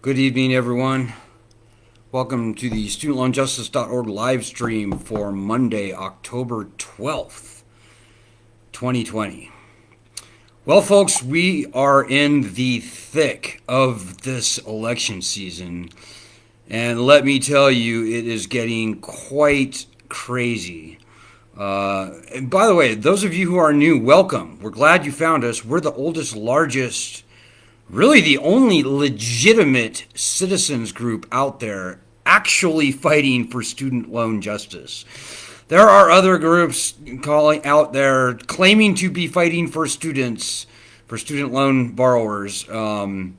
Good evening, everyone. Welcome to the studentloanjustice.org live stream for Monday, October 12th, 2020. Well, folks, we are in the thick of this election season, and let me tell you, it is getting quite crazy. And by the way, those of you who are new, welcome. We're glad you found us. We're the oldest, largest, really the only legitimate citizens group out there actually fighting for student loan justice. There are other groups calling out there claiming to be fighting for students, for student loan borrowers, and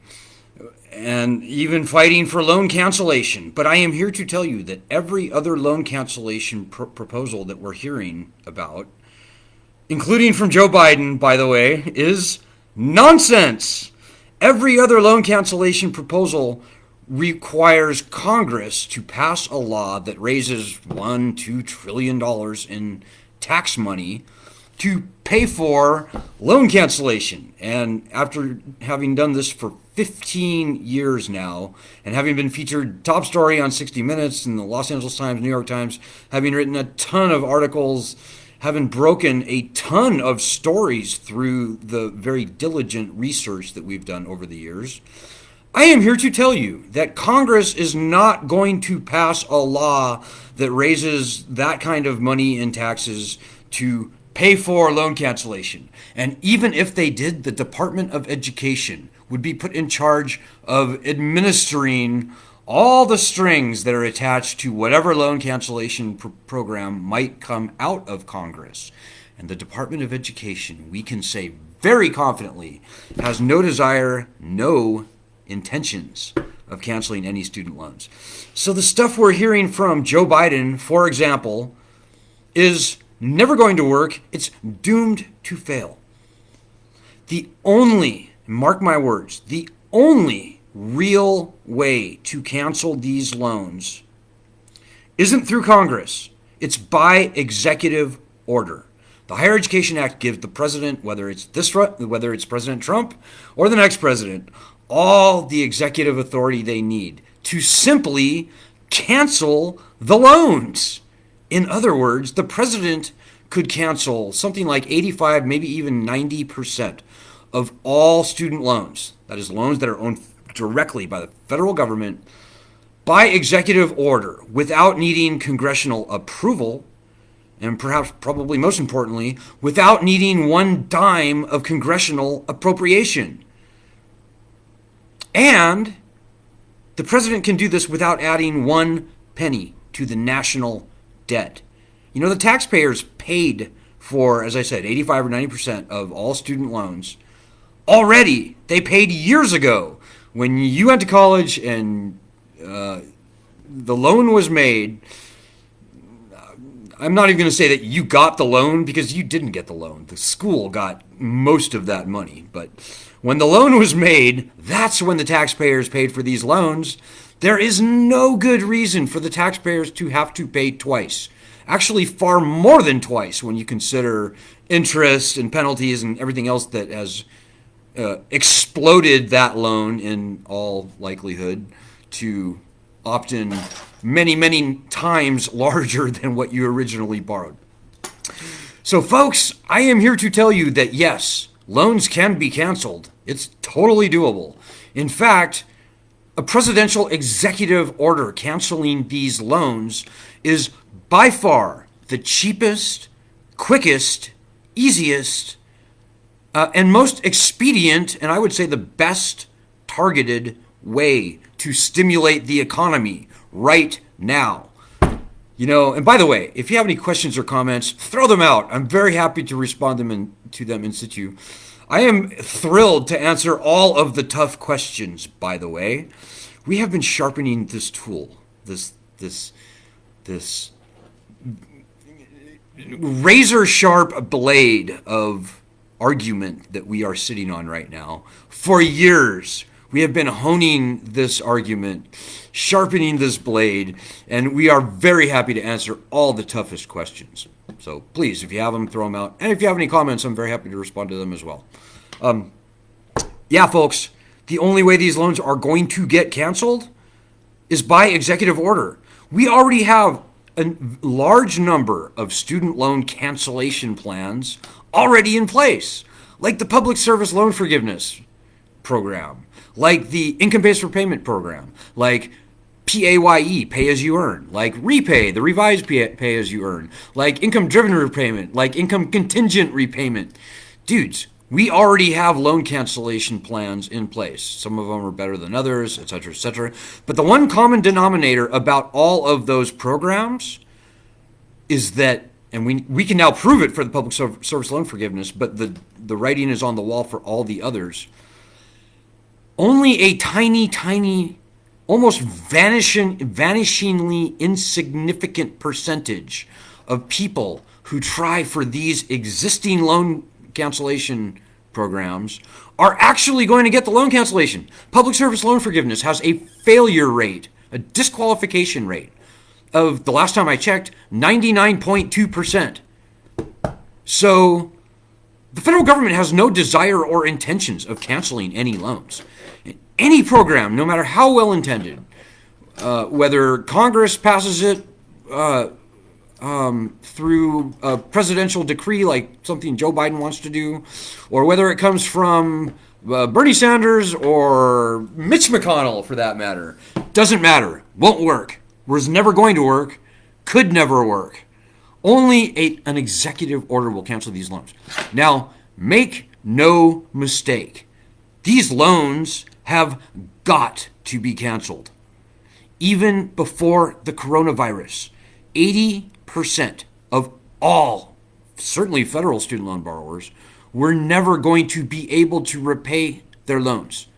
even fighting for loan cancellation. But I am here to tell you that every other loan cancellation proposal that we're hearing about, including from Joe Biden, by the way, is nonsense. Every other loan cancellation proposal requires Congress to pass a law that raises $1-2 trillion in tax money to pay for loan cancellation. And after having done this for 15 years now, and having been featured top story on 60 Minutes and the Los Angeles Times, New York Times, having written a ton of articles, having broken a ton of stories through the very diligent research that we've done over the years, I am here to tell you that Congress is not going to pass a law that raises that kind of money in taxes to pay for loan cancellation. And even if they did, the Department of Education would be put in charge of administering all the strings that are attached to whatever loan cancellation program might come out of Congress. And the Department of Education, we can say very confidently, has no desire, no intentions of canceling any student loans. So the stuff we're hearing from Joe Biden, for example, is never going to work. It's doomed to fail. The only, mark my words, the only real way to cancel these loans isn't through Congress. It's by executive order. The Higher Education Act gives the president, whether it's President Trump or the next president, all the executive authority they need to simply cancel the loans. In other words, the president could cancel something like 85, maybe even 90% of all student loans. That is, loans that are owned directly by the federal government by executive order without needing congressional approval, and perhaps probably most importantly, without needing one dime of congressional appropriation. And the president can do this without adding one penny to the national debt. You know, the taxpayers paid for, as I said, 85 or 90% of all student loans already. They paid years ago. When you went to college and the loan was made, I'm not even going to say that you got the loan, because you didn't get the loan. The school got most of that money. But when the loan was made, that's when the taxpayers paid for these loans. There is no good reason for the taxpayers to have to pay twice. Actually, far more than twice when you consider interest and penalties and everything else that has exploded that loan in all likelihood to often many, many times larger than what you originally borrowed. So folks, I am here to tell you that yes, loans can be canceled. It's totally doable. In fact, a presidential executive order canceling these loans is by far the cheapest, quickest, easiest, and most expedient, and I would say the best targeted way to stimulate the economy right now. You know, and by the way, if you have any questions or comments, throw them out. I'm very happy to respond to them in situ. I am thrilled to answer all of the tough questions, by the way. We have been sharpening this tool, this razor sharp blade of argument that we are sitting on right now. For years, we have been honing this argument, sharpening this blade, and we are very happy to answer all the toughest questions. So please, if you have them, throw them out. And if you have any comments, I'm very happy to respond to them as well. Yeah, folks, The only way these loans are going to get canceled is by executive order. We already have a large number of student loan cancellation plans already in place, like the Public Service Loan Forgiveness Program, like the Income-Based Repayment Program, like PAYE, Pay As You Earn, like Repay, the revised Pay As You Earn, like Income-Driven Repayment, like Income Contingent Repayment. Dudes, we already have loan cancellation plans in place. Some of them are better than others, et cetera, et cetera. But the one common denominator about all of those programs is that, and we can now prove it for the Public Service Loan Forgiveness, but the writing is on the wall for all the others. Only a tiny, almost vanishingly insignificant percentage of people who try for these existing loan cancellation programs are actually going to get the loan cancellation. Public Service Loan Forgiveness has a failure rate, a disqualification rate of, the last time I checked, 99.2%. So the federal government has no desire or intentions of canceling any loans. Any program, no matter how well intended, whether Congress passes it through a presidential decree like something Joe Biden wants to do, or whether it comes from Bernie Sanders or Mitch McConnell for that matter, doesn't matter, won't work, was never going to work, could never work. Only an executive order will cancel these loans. Now, make no mistake, these loans have got to be canceled. Even before the coronavirus, 80% of all, certainly federal student loan borrowers, were never going to be able to repay their loans.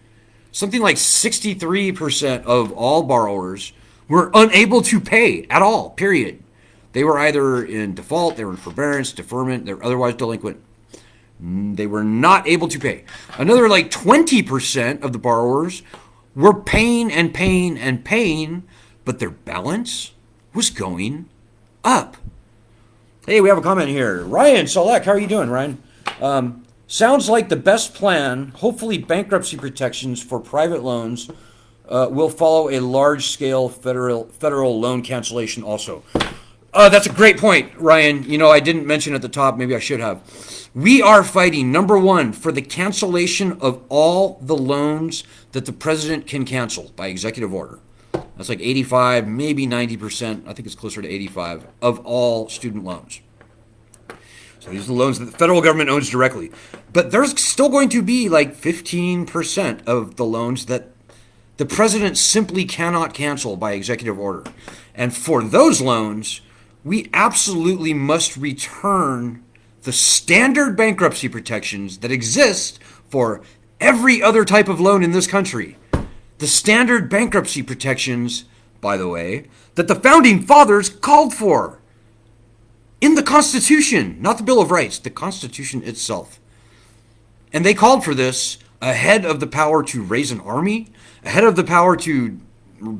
Something like 63% of all borrowers were unable to pay at all, period. They were either in default, they were in forbearance, deferment, they were otherwise delinquent. They were not able to pay. Another like 20% of the borrowers were paying, but their balance was going up. Hey, we have a comment here. Ryan Solek, how are you doing, Ryan? Sounds like the best plan, hopefully bankruptcy protections for private loans will follow a large-scale federal loan cancellation also. That's a great point, Ryan. You know, I didn't mention at the top, maybe I should have. We are fighting, number one, for the cancellation of all the loans that the president can cancel by executive order. That's like 85, maybe 90%, I think it's closer to 85, of all student loans. So these are the loans that the federal government owns directly. But there's still going to be like 15% of the loans that the president simply cannot cancel by executive order. And for those loans, we absolutely must return the standard bankruptcy protections that exist for every other type of loan in this country. The standard bankruptcy protections, by the way, that the Founding Fathers called for in the Constitution, not the Bill of Rights, the Constitution itself. And they called for this ahead of the power to raise an army, ahead of the power to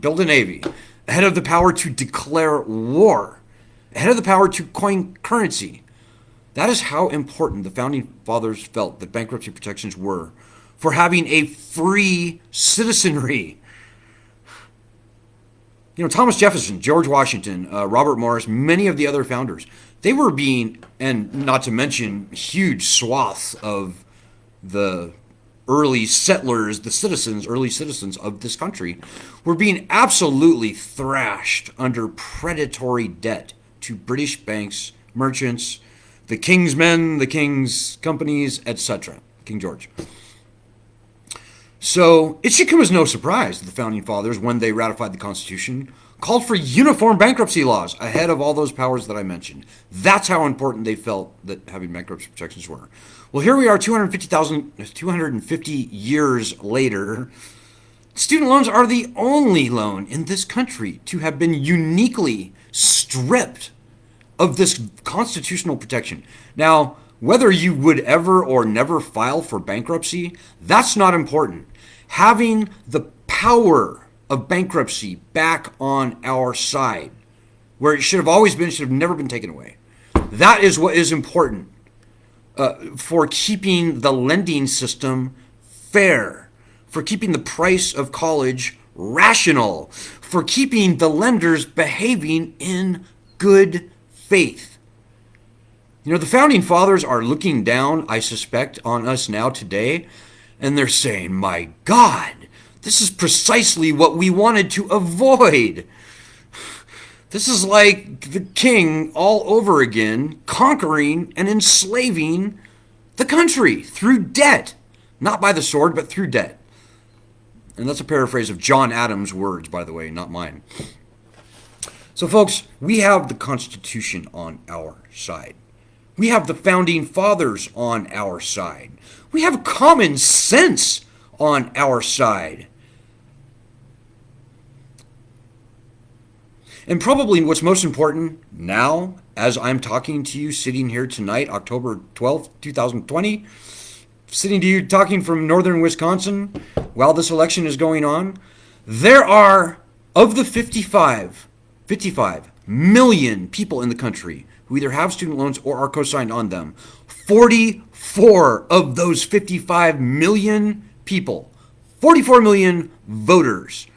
build a navy, ahead of the power to declare war, ahead of the power to coin currency. That is how important the Founding Fathers felt that bankruptcy protections were for having a free citizenry. You know, Thomas Jefferson, George Washington, Robert Morris, many of the other founders, they were being, and not to mention huge swaths of the early settlers, the citizens, early citizens of this country, were being absolutely thrashed under predatory debt to British banks, merchants, the king's men, the king's companies, etc. King George. So it should come as no surprise that the Founding Fathers, when they ratified the Constitution, called for uniform bankruptcy laws ahead of all those powers that I mentioned. That's how important they felt that having bankruptcy protections were. Well, here we are 250 years later. Student loans are the only loan in this country to have been uniquely stripped of this constitutional protection. Now, whether you would ever or never file for bankruptcy, that's not important. Having the power of bankruptcy back on our side, where it should have always been, should have never been taken away. That is what is important for keeping the lending system fair, for keeping the price of college rational, for keeping the lenders behaving in good faith. You know, the founding fathers are looking down, I suspect, on us now today, and they're saying, my God, this is precisely what we wanted to avoid. This is like the king all over again, conquering and enslaving the country through debt. Not by the sword, but through debt. And that's a paraphrase of John Adams' words, by the way, not mine. So, folks, we have the Constitution on our side. We have the Founding Fathers on our side. We have common sense on our side. And probably what's most important now, as I'm talking to you, sitting here tonight, October 12th, 2020, sitting to you talking from northern Wisconsin while this election is going on, there are, of the 55 million people in the country who either have student loans or are co-signed on them, 44 of those 55 million people, 44 million voters,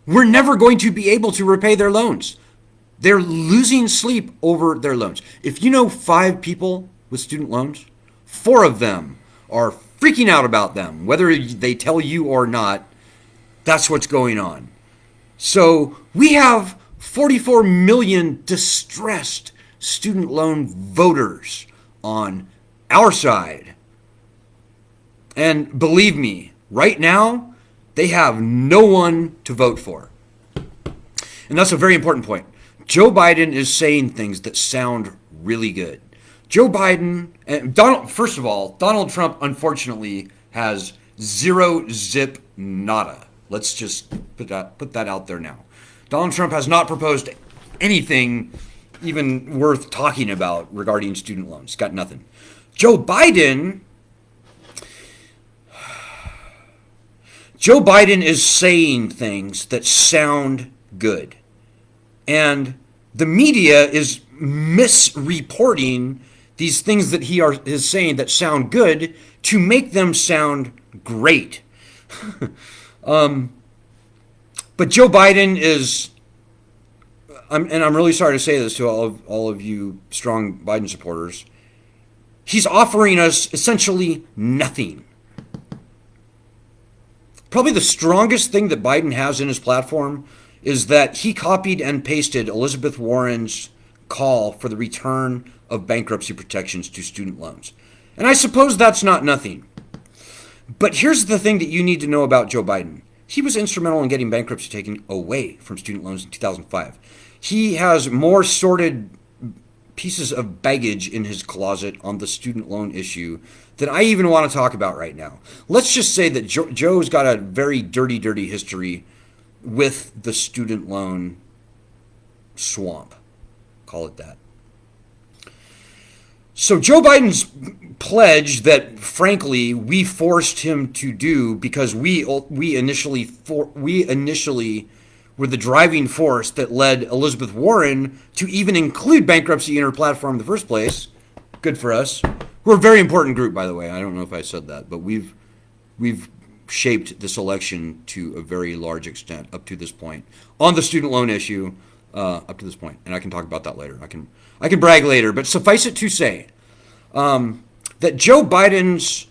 we're never going to be able to repay their loans. They're losing sleep over their loans. If you know 5 people with student loans, 4 of them are freaking out about them. Whether they tell you or not, that's what's going on. So we have 44 million distressed student loan voters on our side. And believe me, right now, they have no one to vote for. And that's a very important point. Joe Biden is saying things that sound really good. Joe Biden, and first of all, Donald Trump, unfortunately, has zero zip nada. Let's just put that out there now. Donald Trump has not proposed anything even worth talking about regarding student loans. Got nothing. Joe Biden is saying things that sound good. And the media is misreporting these things that he is saying that sound good to make them sound great. But Joe Biden is, and I'm really sorry to say this to all of you strong Biden supporters, he's offering us essentially nothing. Probably the strongest thing that Biden has in his platform is that he copied and pasted Elizabeth Warren's call for the return of bankruptcy protections to student loans. And I suppose that's not nothing. But here's the thing that you need to know about Joe Biden. He was instrumental in getting bankruptcy taken away from student loans in 2005. He has more sordid pieces of baggage in his closet on the student loan issue that I even want to talk about right now. Let's just say that Joe's got a very dirty history with the student loan swamp. Call it that. So Joe Biden's pledge that, frankly, we forced him to do because we initially were the driving force that led Elizabeth Warren to even include bankruptcy in her platform in the first place. Good for us. We're a very important group, by the way. I don't know if I said that, but we've shaped this election to a very large extent up to this point on the student loan issue. Up to this point, and I can talk about that later. I can brag later, but suffice it to say that Joe Biden's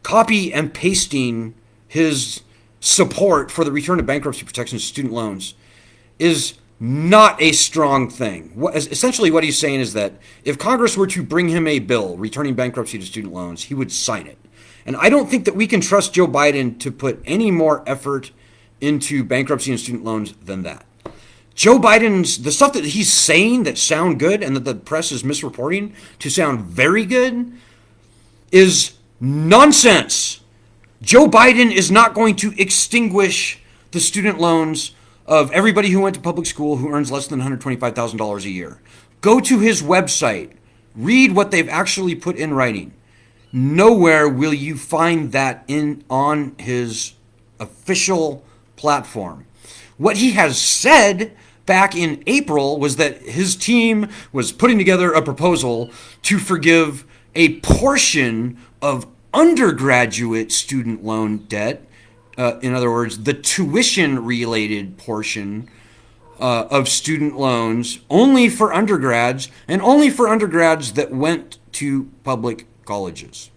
copy and pasting his support for the return of bankruptcy protections to student loans is not a strong thing. Essentially what he's saying is that if Congress were to bring him a bill returning bankruptcy to student loans, he would sign it. And I don't think that we can trust Joe Biden to put any more effort into bankruptcy and student loans than that. Joe Biden's, the stuff that he's saying that sound good and that the press is misreporting to sound very good is nonsense. Joe Biden is not going to extinguish the student loans of everybody who went to public school who earns less than $125,000 a year. Go to his website. Read what they've actually put in writing. Nowhere will you find that on his official platform. What he has said back in April was that his team was putting together a proposal to forgive a portion of undergraduate student loan debt in other words, the tuition-related portion of student loans only for undergrads, and only for undergrads that went to public colleges.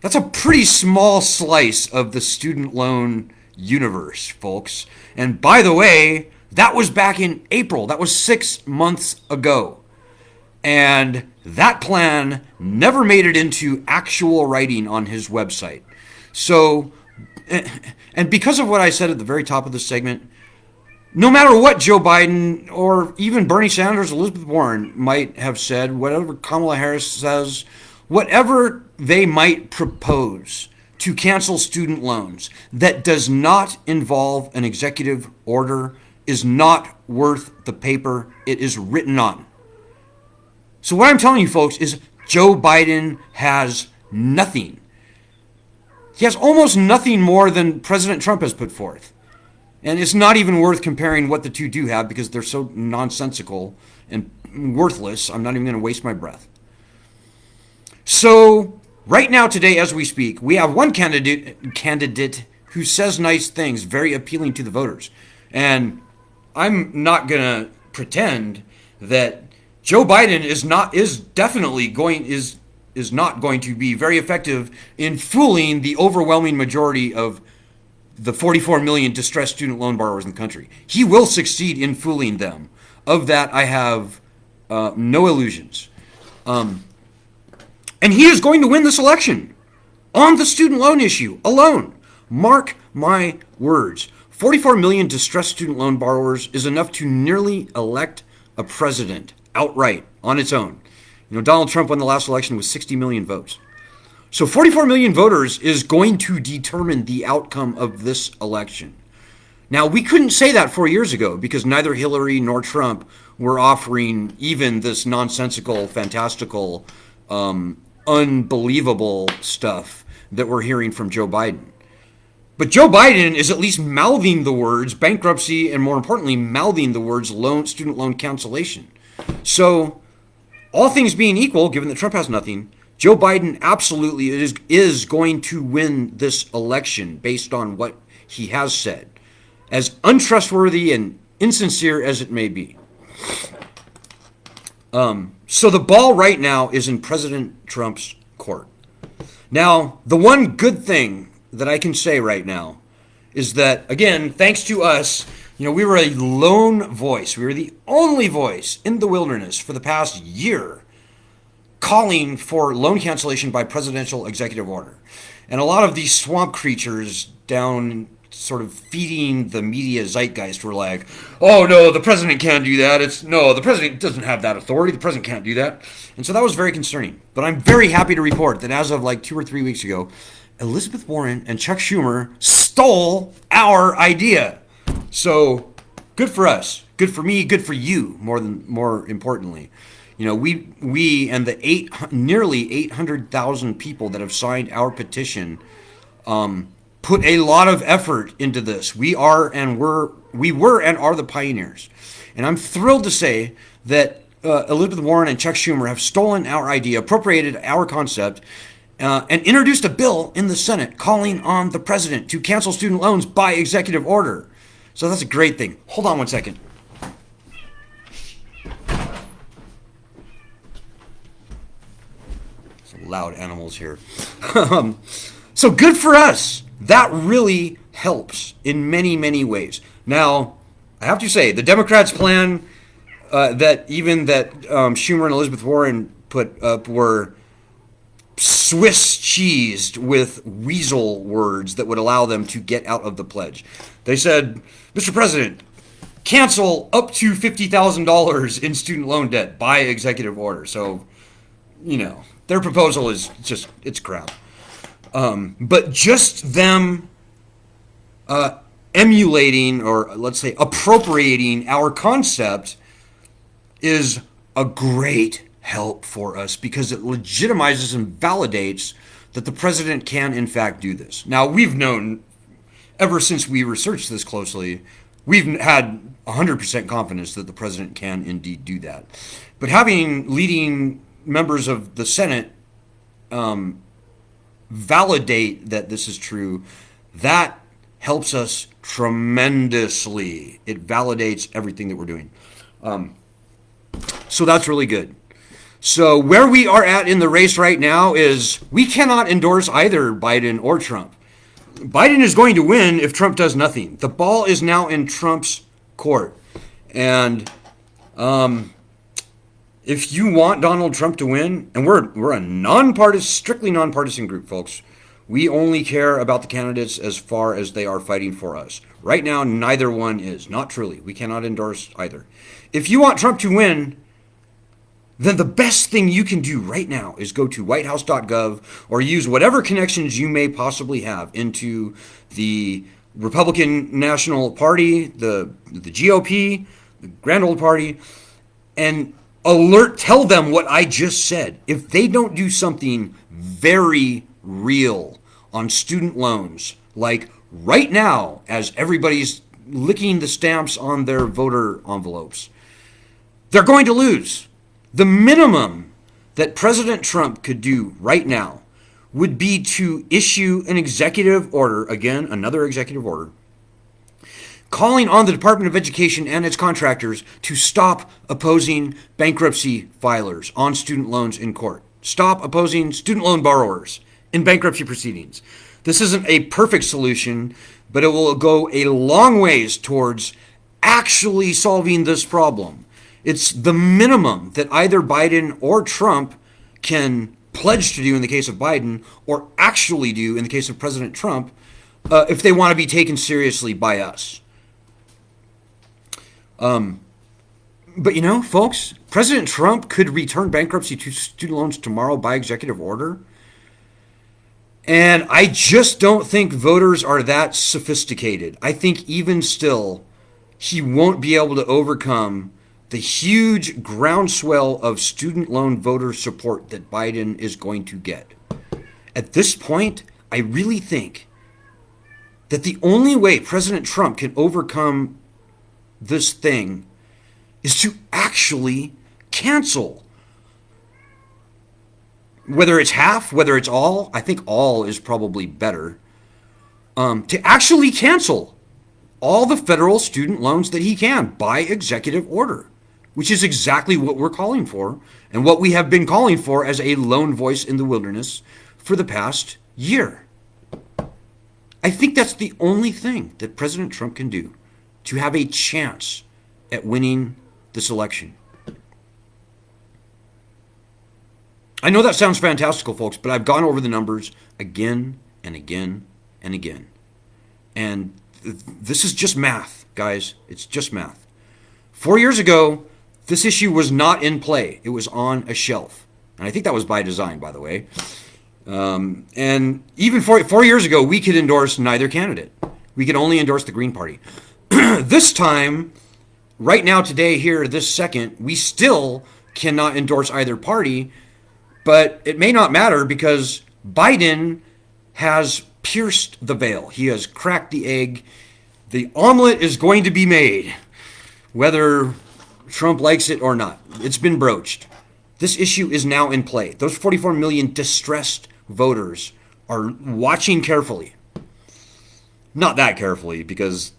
That's a pretty small slice of the student loan universe, folks. And by the way, that was back in April. That was 6 months ago. And that plan never made it into actual writing on his website. So, and because of what I said at the very top of the segment, no matter what Joe Biden or even Bernie Sanders, Elizabeth Warren might have said, whatever Kamala Harris says, whatever they might propose to cancel student loans that does not involve an executive order is not worth the paper it is written on. So what I'm telling you folks is Joe Biden has nothing. He has almost nothing more than President Trump has put forth. And it's not even worth comparing what the two do have because they're so nonsensical and worthless. I'm not even going to waste my breath. So right now, today, as we speak, we have one candidate who says nice things, very appealing to the voters. And I'm not going to pretend that Joe Biden is not going to be very effective in fooling the overwhelming majority of the 44 million distressed student loan borrowers in the country. He will succeed in fooling them. Of that, I have no illusions. And he is going to win this election on the student loan issue alone. Mark my words. 44 million distressed student loan borrowers is enough to nearly elect a president outright on its own. You know, Donald Trump won the last election with 60 million votes. So 44 million voters is going to determine the outcome of this election. Now, we couldn't say that 4 years ago because neither Hillary nor Trump were offering even this nonsensical, fantastical, unbelievable stuff that we're hearing from Joe Biden. But Joe Biden is at least mouthing the words bankruptcy and, more importantly, mouthing the words student loan cancellation. So all things being equal, given that Trump has nothing, Joe Biden absolutely is going to win this election based on what he has said, as untrustworthy and insincere as it may be. So the ball right now is in President Trump's court. Now, the one good thing that I can say right now is that, again, thanks to us, you know, we were a lone voice. We were the only voice in the wilderness for the past year calling for loan cancellation by presidential executive order. And a lot of these swamp creatures down sort of feeding the media zeitgeist were like, oh no, the president can't do that. The president doesn't have that authority. The president can't do that. And so that was very concerning. But I'm very happy to report that as of like 2 or 3 weeks ago, Elizabeth Warren and Chuck Schumer stole our idea. So good for us, good for me, good for you, more importantly. You know, we and the nearly 800,000 people that have signed our petition put a lot of effort into this. We were and are the pioneers. And I'm thrilled to say that Elizabeth Warren and Chuck Schumer have stolen our idea, appropriated our concept, and introduced a bill in the Senate calling on the president to cancel student loans by executive order. So that's a great thing. Hold on one second. Some loud animals here. So good for us. That really helps in many, many ways. Now, I have to say, the Democrats' plan that Schumer and Elizabeth Warren put up were Swiss cheesed with weasel words that would allow them to get out of the pledge. They said, Mr. President, cancel up to $50,000 in student loan debt by executive order. So, you know, their proposal is just, it's crap. But just them emulating, or let's say appropriating our concept is a great help for us because it legitimizes and validates that the president can in fact do this. Now, we've known ever since we researched this closely, we've had 100% confidence that the president can indeed do that. But having leading members of the Senate validate that this is true That helps us tremendously. It validates everything that we're doing. So that's really good. So where we are at in the race right now is we cannot endorse either Biden or Trump. Biden is going to win if Trump does nothing. The ball is now in Trump's court. And if you want Donald Trump to win, and we're a nonpartisan, strictly nonpartisan group, folks. We only care about the candidates as far as they are fighting for us. Right now, neither one is. Not truly. We cannot endorse either. If you want Trump to win, then the best thing you can do right now is go to whitehouse.gov or use whatever connections you may possibly have into the Republican National Party, the GOP, the Grand Old Party, and tell them what I just said. If they don't do something very real on student loans, like right now, as everybody's licking the stamps on their voter envelopes, they're going to lose. The minimum that President Trump could do right now would be to issue an executive order, again, another executive order, calling on the Department of Education and its contractors to stop opposing bankruptcy filers on student loans in court. Stop opposing student loan borrowers in bankruptcy proceedings. This isn't a perfect solution, but it will go a long ways towards actually solving this problem. It's the minimum that either Biden or Trump can pledge to do in the case of Biden, or actually do in the case of President Trump, if they want to be taken seriously by us. But you know, folks, President Trump could return bankruptcy to student loans tomorrow by executive order. And I just don't think voters are that sophisticated. I think even still, he won't be able to overcome the huge groundswell of student loan voter support that Biden is going to get. At this point, I really think that the only way President Trump can overcome this thing is to actually cancel. Whether it's half, whether it's all, I think all is probably better. To actually cancel all the federal student loans that he can by executive order, which is exactly what we're calling for and what we have been calling for as a lone voice in the wilderness for the past year. I think that's the only thing that President Trump can do to have a chance at winning this election. I know that sounds fantastical, folks, but I've gone over the numbers again and again and again. And this is just math, guys. It's just math. 4 years ago, this issue was not in play. It was on a shelf. And I think that was by design, by the way. And even 4 years ago, we could endorse neither candidate. We could only endorse the Green Party. This time, right now, today, here, this second, we still cannot endorse either party. But it may not matter because Biden has pierced the veil. He has cracked the egg. The omelet is going to be made, whether Trump likes it or not. It's been broached. This issue is now in play. Those 44 million distressed voters are watching carefully. Not that carefully, because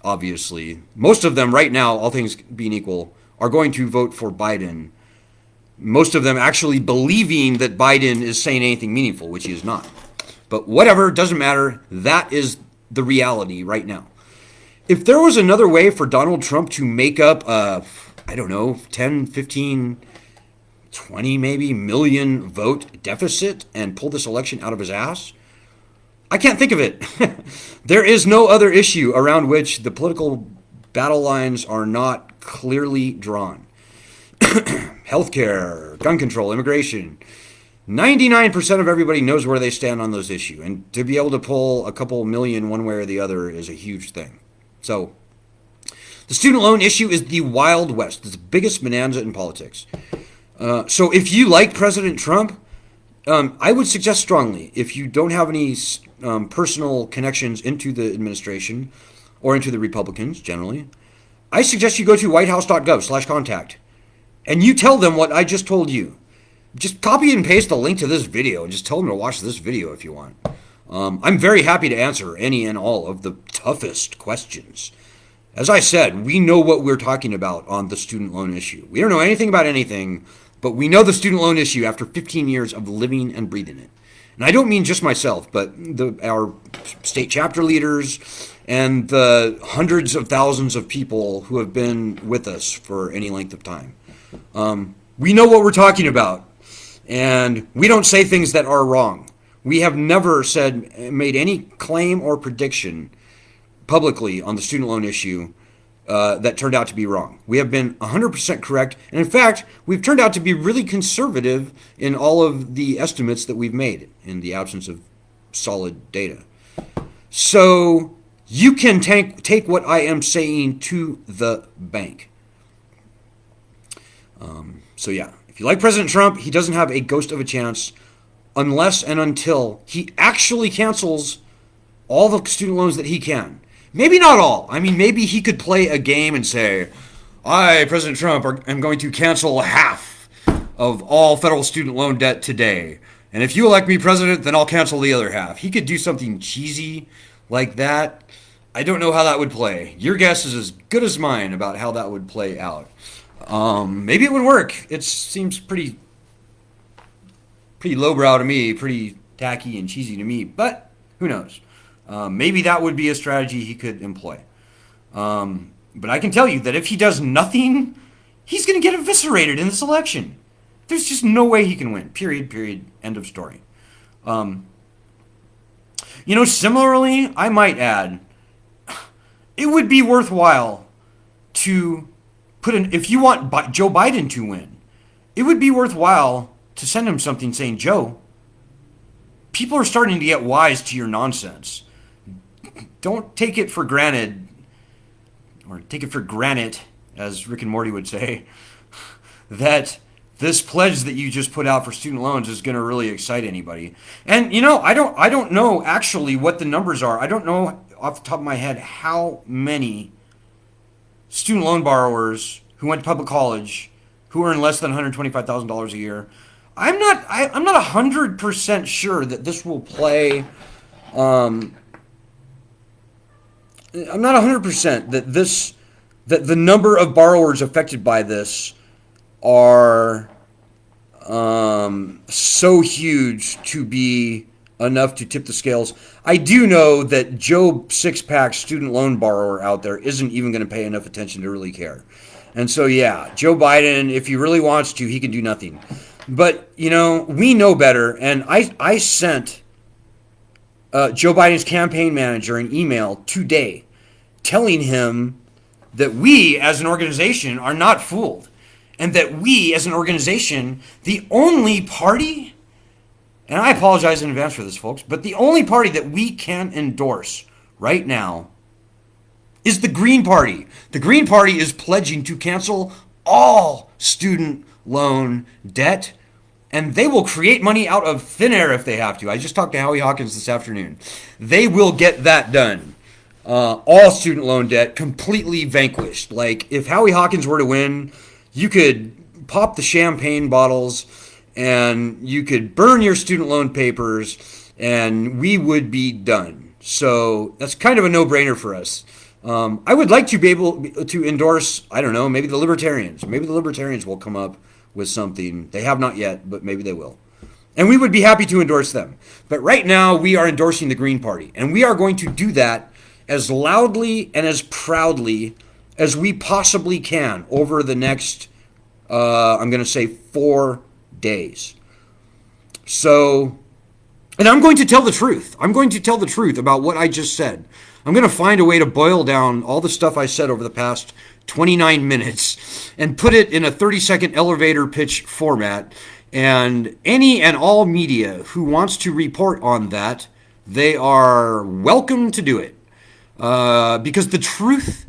obviously most of them right now, all things being equal, are going to vote for Biden. Most of them actually believing that Biden is saying anything meaningful, which he is not. But whatever, doesn't matter. That is the reality right now. If there was another way for Donald Trump to make up a, 10, 15, 20 maybe million vote deficit and pull this election out of his ass, I can't think of it. There is no other issue around which the political battle lines are not clearly drawn. Healthcare, gun control, immigration. 99% of everybody knows where they stand on those issues. And to be able to pull a couple million one way or the other is a huge thing. So the student loan issue is the Wild West. It's the biggest bonanza in politics. So if you like President Trump, I would suggest strongly, if you don't have any personal connections into the administration or into the Republicans generally, I suggest you go to whitehouse.gov/contact. And you tell them what I just told you. Just copy and paste the link to this video and just tell them to watch this video if you want. I'm very happy to answer any and all of the toughest questions. As I said, we know what we're talking about on the student loan issue. We don't know anything about anything, but we know the student loan issue after 15 years of living and breathing it. And I don't mean just myself, but our state chapter leaders and the hundreds of thousands of people who have been with us for any length of time. We know what we're talking about, and we don't say things that are wrong. We have never made any claim or prediction publicly on the student loan issue that turned out to be wrong. We have been 100% correct, and in fact, we've turned out to be really conservative in all of the estimates that we've made in the absence of solid data. So you can take what I am saying to the bank. So yeah, if you like President Trump, he doesn't have a ghost of a chance unless and until he actually cancels all the student loans that he can. Maybe not all. I mean, maybe he could play a game and say, I, President Trump, am going to cancel half of all federal student loan debt today. And if you elect me president, then I'll cancel the other half. He could do something cheesy like that. I don't know how that would play. Your guess is as good as mine about how that would play out. Maybe it would work. It seems pretty lowbrow to me, pretty tacky and cheesy to me, but who knows? Maybe that would be a strategy he could employ. But I can tell you that if he does nothing, he's going to get eviscerated in this election. There's just no way he can win. Period. End of story. Similarly, I might add, it would be worthwhile to if you want Joe Biden to win, it would be worthwhile to send him something saying, Joe, people are starting to get wise to your nonsense. Don't take it for granted, or take it for granted, as Rick and Morty would say, that this pledge that you just put out for student loans is going to really excite anybody. And I don't know actually what the numbers are. I don't know off the top of my head how many student loan borrowers who went to public college who earn less than $125,000 a year. I'm not 100% sure that this will play. I'm not 100% that the number of borrowers affected by this are so huge to be enough to tip the scales. I do know that Joe Six-Pack student loan borrower out there isn't even going to pay enough attention to really care. And so, yeah, Joe Biden, if he really wants to, he can do nothing. But, we know better. And I sent Joe Biden's campaign manager an email today telling him that we as an organization are not fooled. And that we as an organization, the only party, and I apologize in advance for this, folks, but the only party that we can endorse right now is the Green Party. The Green Party is pledging to cancel all student loan debt, and they will create money out of thin air if they have to. I just talked to Howie Hawkins this afternoon. They will get that done. All student loan debt completely vanquished. Like, if Howie Hawkins were to win, you could pop the champagne bottles and you could burn your student loan papers and we would be done. So that's kind of a no-brainer for us. I would like to be able to endorse, I don't know, maybe the Libertarians. Maybe the Libertarians will come up with something. They have not yet, but maybe they will. And we would be happy to endorse them. But right now, we are endorsing the Green Party. And we are going to do that as loudly and as proudly as we possibly can over the next, I'm going to say, 4 days. So, and I'm going to tell the truth. I'm going to tell the truth about what I just said. I'm going to find a way to boil down all the stuff I said over the past 29 minutes and put it in a 30-second elevator pitch format. And any and all media who wants to report on that, they are welcome to do it. Because the truth